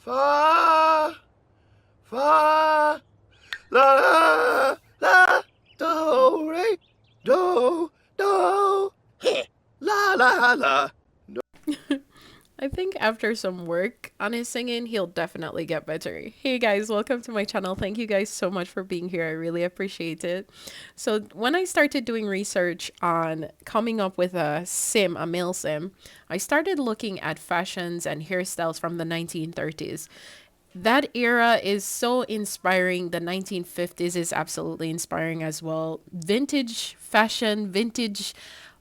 Fa, fa, la, la, do, re, do, he, la. I think after some work on his singing, he'll definitely get better. Hey guys, welcome to my channel. Thank you guys so much for being here. I really appreciate it. So, when I started doing research on coming up with a male sim, I started looking at fashions and hairstyles from the 1930s. That era is so inspiring. The 1950s is absolutely inspiring as well. Vintage fashion, vintage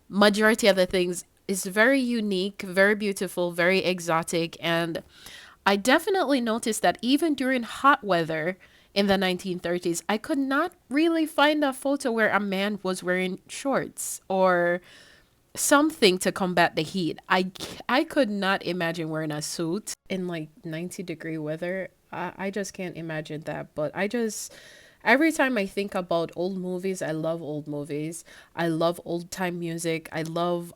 majority of the things is very unique, very beautiful, very exotic. And I definitely noticed that even during hot weather in the 1930s, I could not really find a photo where a man was wearing shorts or something to combat the heat. I could not imagine wearing a suit in like 90-degree weather. I just can't imagine that. But every time I think about old movies, I love old movies. I love old time music. I don't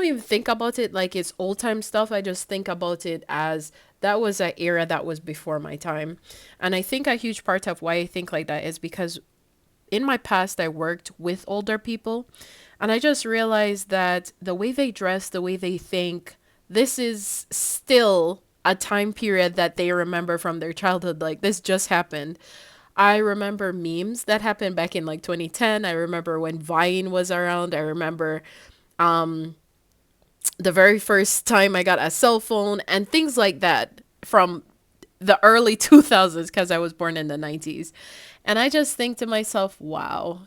even think about it like it's old time stuff. I just think about it as that was an era that was before my time. And I think a huge part of why I think like that is because in my past, I worked with older people, and I just realized that the way they dress, the way they think, this is still a time period that they remember from their childhood. Like, this just happened. I remember memes that happened back in like 2010. I remember when Vine was around. I remember the very first time I got a cell phone and things like that from the early 2000s because I was born in the 90s. And I just think to myself, wow,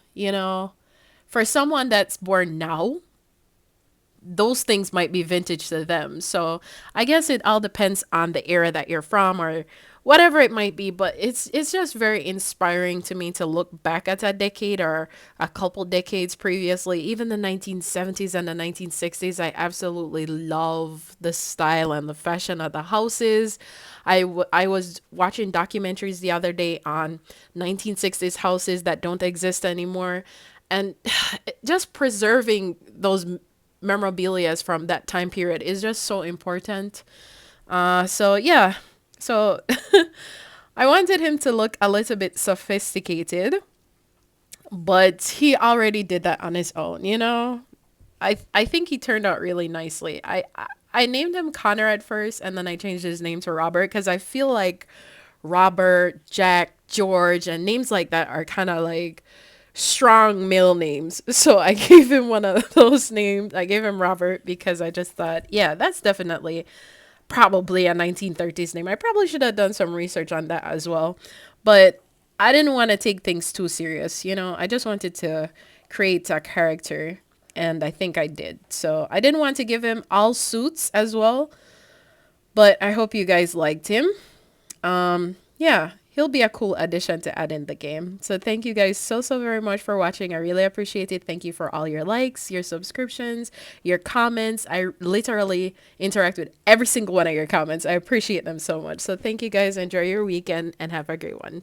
for someone that's born now, those things might be vintage to them. So I guess it all depends on the era that you're from or whatever it might be, but it's just very inspiring to me to look back at a decade or a couple decades previously, even the 1970s and the 1960s. I absolutely love the style and the fashion of the houses. I was watching documentaries the other day on 1960s houses that don't exist anymore, and just preserving those memorabilias from that time period is just so important. So yeah, so I wanted him to look a little bit sophisticated, but he already did that on his own. I think he turned out really nicely. I named him Connor at first, and then I changed his name to Robert because I feel like Robert, Jack, George, and names like that are kind of like strong male names. So I gave him one of those names. I gave him Robert because I just thought, yeah, that's definitely probably a 1930s name. I probably should have done some research on that as well. But I didn't want to take things too serious. I just wanted to create a character, and I think I did. So I didn't want to give him all suits as well, but I hope you guys liked him. Yeah, he'll be a cool addition to add in the game. So thank you guys so very much for watching. I really appreciate it. Thank you for all your likes, your subscriptions, your comments. I literally interact with every single one of your comments. I appreciate them so much. So thank you guys. Enjoy your weekend and have a great one.